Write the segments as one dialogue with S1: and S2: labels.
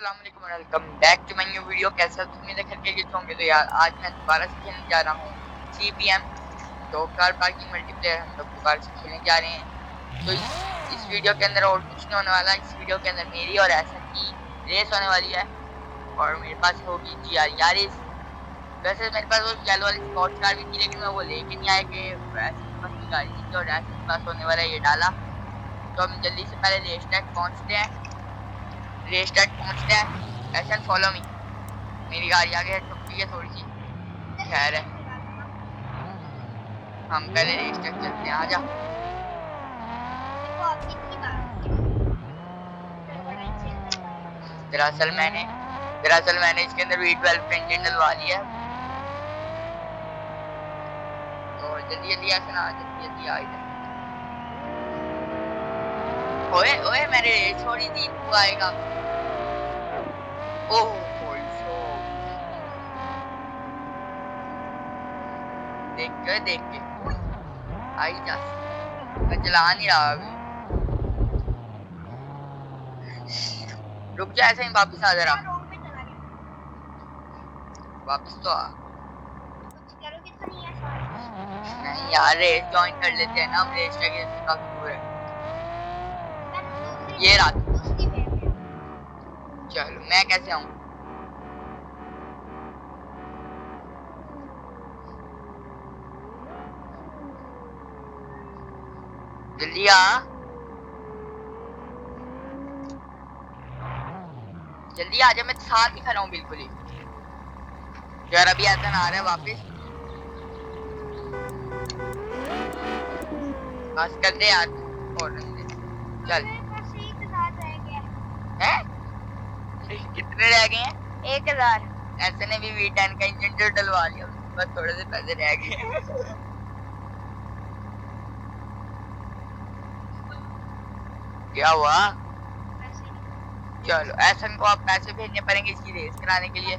S1: अस्सलाम वालेकुम welcome back to my new video. कैसा उम्मीद है खैर के होंगे। तो यार आज मैं दोबारा से खेलने जा रहा हूँ CPM। तो कार पार्किंग मल्टीप्लेयर हम लोग दोबारा से खेलने जा रहे हैं। तो इस वीडियो के अंदर और कुछ नहीं होने वाला। इस वीडियो के अंदर मेरी और ऐसा की रेस होने वाली है और मेरे पास होगी GR यारिस। वैसे मेरे पास वो येलो वाली स्पोर्ट्स कार भी थी लेकिन मैं वो लेके नहीं आया कि ऐसे के पास गाड़ी नहीं थी और ऐसे के पास होने वाला ये डाला। तो हम जल्दी से पहले रेस ट्रैक पहुंचते हैं। रेस ट्रैक पहुंचते हैं। ऐसा फॉलो मी। मेरी गाड़ी आगे ठुकती है थोड़ी सी। खैर है, हम पहले रेस तक चलते हैं। आजा। दरअसल मैंने इसके अंदर V12 पेंटेंट डलवा लिया है। तो जल्दी जल्दी ऐसे ना, जल्दी जल्दी आ इधर। ओए ओए मैंने रेस छोड़ी थी, तू आएगा। ओह देख के आई जा। मैं चला नहीं रहा अभी। रुक जा, ऐसे ही वापस आ जरा। वापस तो आ। नहीं यार, रेस ज्वाइन कर लेते हैं ना हम। रेस ट्रैक से काफी दूर है। ये रात। चलो मैं कैसे आऊँ? जल्दी आ, जल्दी आ जा। मैं साथ ही खड़ा हूँ बिल्कुल ही। यार अभी ऐसा ना आ रहा है वापस। बस कर दे यार। और चल। है? कितने रह गए हैं? 1000। ऐसे ने भी V10 का इंजन जो डलवा लिया, बस थोड़े से पैसे रह गए। क्या हुआ? चलो ऐसन को आप पैसे भेजने पड़ेंगे इसकी रेस कराने के लिए।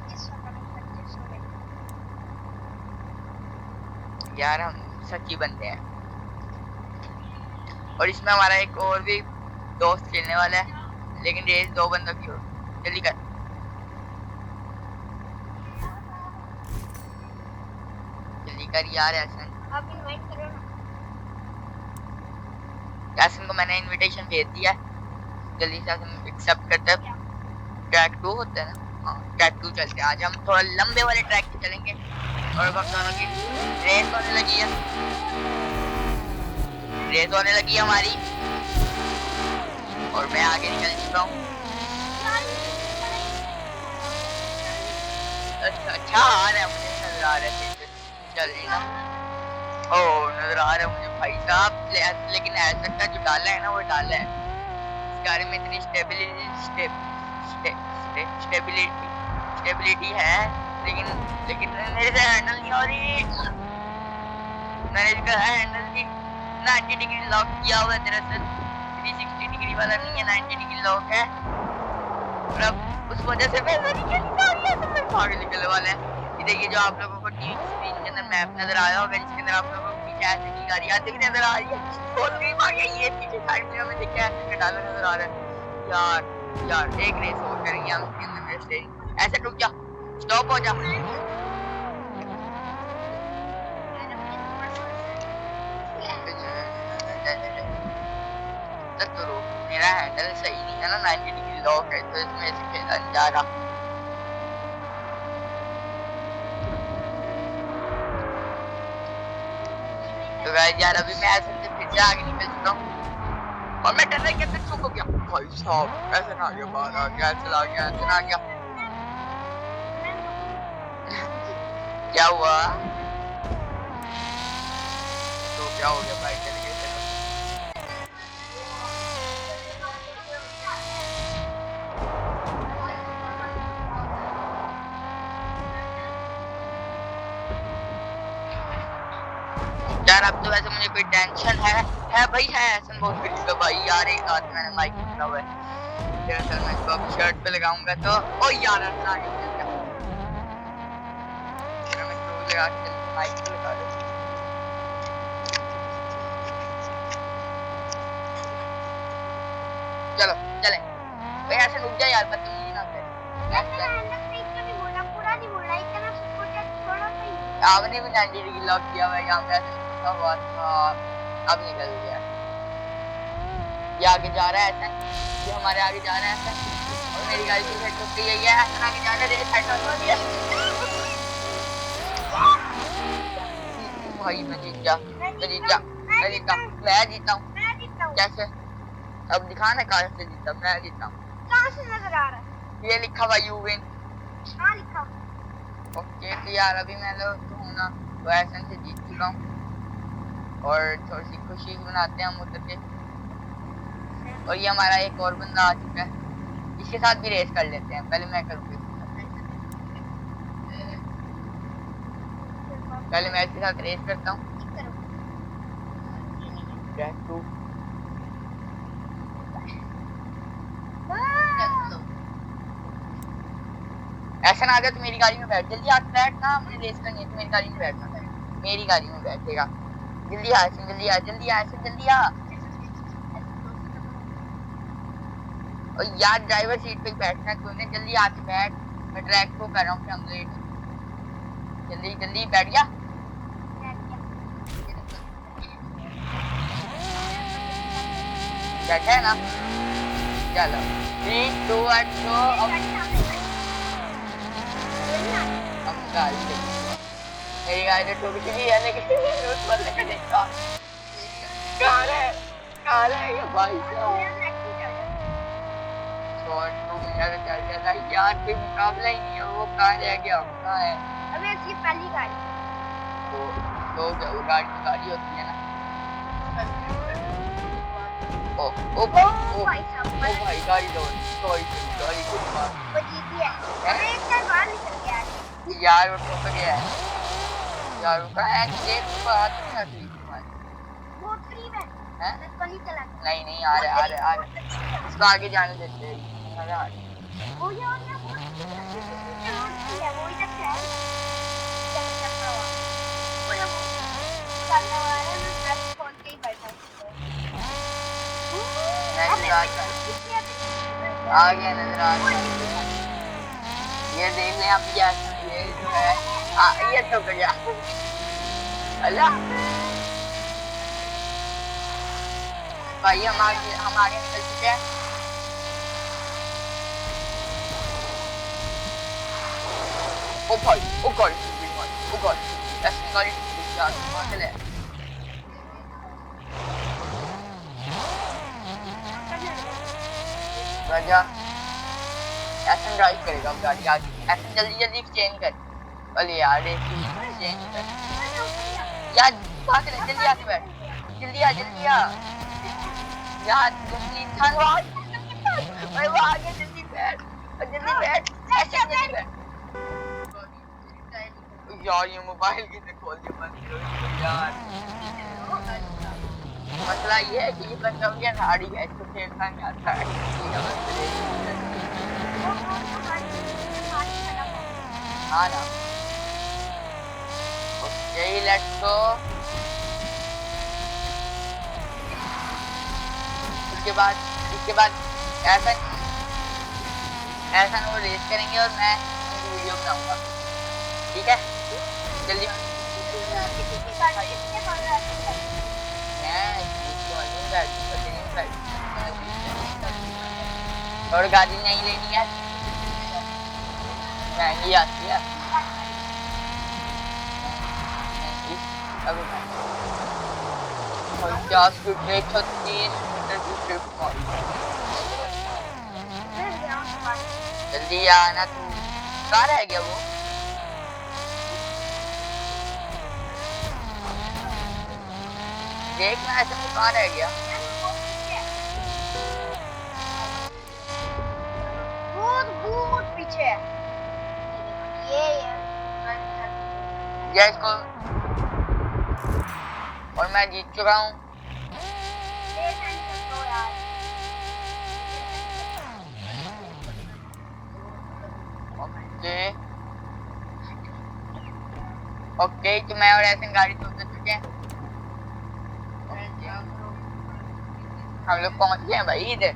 S1: यार हम सच्ची बंदे हैं। और इसमें हमारा एक और भी दोस्त खेलने वाला है, लेकिन रेस 2 बंदों की हो। जल्दी कर। जल्दी कर यार। ऐसन को मैंने इनविटेशन भेज दिया। जल्दी से हम एक्सेप्ट करते हैं। ट्रैक 2 होता है ना? हाँ ट्रैक 2 चलते हैं। आज हम थोड़ा लंबे वाले ट्रैक पे चलेंगे और अब हम दोनों की रेस होने लगी है। रेस होने लगी है हमारी और मैं आगे निकल चुका हूँ। अच्छा आ रहा है, मुझे नजर आ रहा है। चल रही ना? ओह नजर आ रहा है मुझे भाई साहब। लेकिन ऐसा का जो डाला है ना, वो डाला है। इस गाड़ी में इतनी स्टेबिलिटी है, लेकिन मेरे से हैंडल नहीं हो रही। मैंने इसका हैंडल भी 90 डिग्री लॉक किया हुआ है। दरअसल 360 डिग्री वाला नहीं है, 90 डिग्री लॉक है। और अब उस वजह से मैं आगे निकलने वाले हैं। ये देखिए, जो आप लोगों को टीवी स्क्रीन के अंदर मैप नजर आया होगा, जिसके अंदर आप लोगों को पीछे ऐसे की गाड़ी आती हुई नजर आ रही है। बहुत करीब आ गया। ये पीछे साइड में हमें देखिए ऐसे का डाला नजर आ रहा है। यार एक रेस और करेंगे हम इसके अंदर। रेस लेंगे। ऐसे रुक जा, स्टॉप हो जा। तो रुक, मेरा हैंडल सही नहीं है ना, 90 डिग्री लॉक है, तो इसमें से खेला नहीं जा रहा। तो गाइस यार अभी मैं ऐसे से फिर से आगे निकल चुका हूँ और मैं टनल के अंदर चुप हो गया। भाई साहब ऐसे ना आ गया, बाहर आ गया, ऐसे आ गया, ऐसे ना आ गया। क्या हुआ? तो क्या हो गया भाई? चल गए। यार अब तो वैसे मुझे कोई टेंशन है भाई, है ऐसा बहुत फील का भाई। यार एक हाथ में मैंने माइक पकड़ा हुआ है। दरअसल मैं इसको अब शर्ट पे लगाऊंगा तो ओ यार ऐसा आ गया। मैं क्लोज लगा के माइक पे लगा दूं। चलो चले भाई, ऐसे रुक जा यार, बदतमीजी ना कर। आपने भी 90 डिग्री लॉक किया हुआ है यहाँ पे, ऐसा हुआ था, अब निकल गया। ये आगे जा रहा है ऐसा, ये हमारे आगे जा रहा है ऐसा, और मेरी गाड़ी की हेड टूट गई है, ऐसा आगे जा रहा है, साइड हो गया। भाई मैं जीत गया, मैं जीता हूँ। कैसे? अब दिखाना कहाँ से जीता, मैं जीता हूँ।
S2: कहाँ से नजर आ रहा है?
S1: ये लिखा हुआ यू विन।
S2: हाँ लिखा।
S1: ओके तो यार अभी मैं लोग तो हूँ ना, तो ऐसे से जीत चुका हूँ, और थोड़ी सी खुशी मनाते हैं हम उधर के। और ये हमारा एक और बंदा आ चुका है, इसके साथ भी रेस कर लेते हैं। पहले मैं करूँगी, पहले मैं इसके साथ रेस करता हूँ। ऐसा ना आ गया तो मेरी गाड़ी में बैठ, जल्दी आ बैठ ना, मुझे रेस करनी है तो मेरी गाड़ी में बैठना है, मेरी गाड़ी में बैठेगा। जल्दी आ ऐसे, जल्दी आ, जल्दी आ ऐसे, जल्दी आ। और यार ड्राइवर सीट पे बैठना है तूने, जल्दी आके बैठ, मैं ट्रैक को कर रहा हूँ कंप्लीट। जल्दी जल्दी बैठ गया, बैठा है ना? चलो 3 2 1 गो। अब गाड़ी मेरी गाड़ी तो टूट चुकी है, लेकिन उस बंदे का देखा कहाँ है ये भाई साहब। शॉट तो मेरा तो चल गया था यार, कोई मुकाबला ही नहीं है, वो कहाँ रह गया, कहाँ है?
S2: अबे इसकी पहली गाड़ी
S1: तो गाड़ी होती है ना। ओ भाई गाड़ी दो, गाड़ी को मार।
S2: वो जीती है। अबे एक बार बाहर निकल गया
S1: यार, वो ठोक गया है यार, वो कहाँ है? देख बात नहीं आती तुम्हारी,
S2: बहुत करीब है।
S1: हैं?
S2: नहीं चला,
S1: नहीं आ रहे इसको आगे जाने देते हैं।
S2: वो यार वो इधर से है, चलने वाला है, मैं ट्रक खोल के ही बैठा हूँ।
S1: आ गया नजर आ गया, ये देख लें आप, ये जो है ये तो गया अल्लाह भाई, हम आगे निकल चुके हैं। ओ भाई, ओ गॉड, ऐसी गाड़ी यार पागल है। राजा ऐसा ड्राइव करेगा अब गाड़ी आगे, ऐसा जल्दी चेंज कर। अरे यार चेंज कर यार, पागल है, जल्दी आके बैठ, जल्दी आ यार, दूसरी इंसान वो आगे, जल्दी बैठ ऐसे जल्दी बैठ। यार ये मोबाइल किसने खोल दिया, बंद करो यार। मसला ये है कि ये बंदा हो गया नाड़ी है, इसको खेलना नहीं आता है। हाँ ना, ओके लेट्स गो। इसके बाद ऐसा वो रेस करेंगे और मैं वीडियो बनाऊंगा, ठीक है? जल्दी और गाड़ी नहीं लेनी है, महंगी आती है। 50 फीट 130 मीटर की ट्रिप मारी। जल्दी आना, तू कहाँ रह गया? वो देखना ऐसे में कहाँ रह गया?
S2: बहुत पीछे है ये
S1: इसको, और मैं जीत चुका हूँ। ओके तो मैं और ऐसे गाड़ी से उतर चुके हैं, हम लोग पहुंच गए हैं भाई इधर।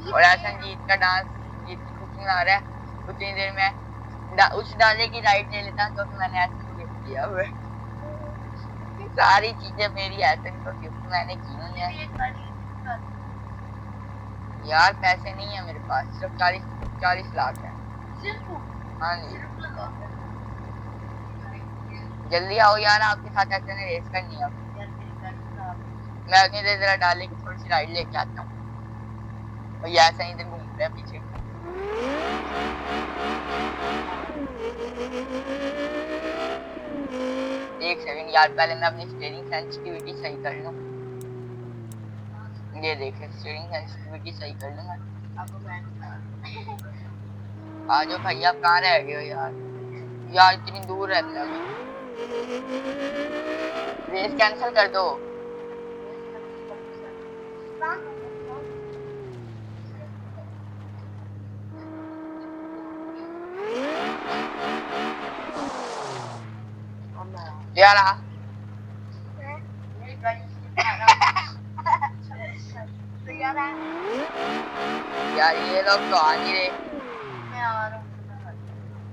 S1: और ऐसा जीत का डांस जीत की खुशी में आ रहा है। उतनी देर में उस डाले की राइड ले लेता जो कि मैंने ऐसे को गिफ्ट किया हुआ है। सारी चीजें मेरी ऐसे को गिफ्ट मैंने की हुई है। यार पैसे नहीं है मेरे पास, सिर्फ 40 लाख है। हाँ जी जल्दी आओ यार, आपके साथ ऐसे ने रेस करनी है। मैं उतनी देर जरा डाले की थोड़ी सी राइड लेके आता हूँ। और ये ऐसा ही इधर घूम रहे हैं पीछे। एक सेकंड यार, पहले मैं अपनी स्टीयरिंग सेंसिटिविटी सही कर लूं। ये देखे स्टीयरिंग सेंसिटिविटी सही कर लूंगा। आ जाओ भाई, आप कहाँ रह गए हो यार? यार इतनी दूर रहते हैं अभी। रेस कैंसिल कर दो। यार यार ये लोग तो आ नहीं रहे।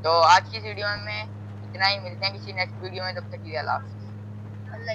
S1: तो आज की वीडियो में इतना ही, मिलते हैं किसी नेक्स्ट वीडियो में, तब तक के लिए अल्लाह हाफ़िज़।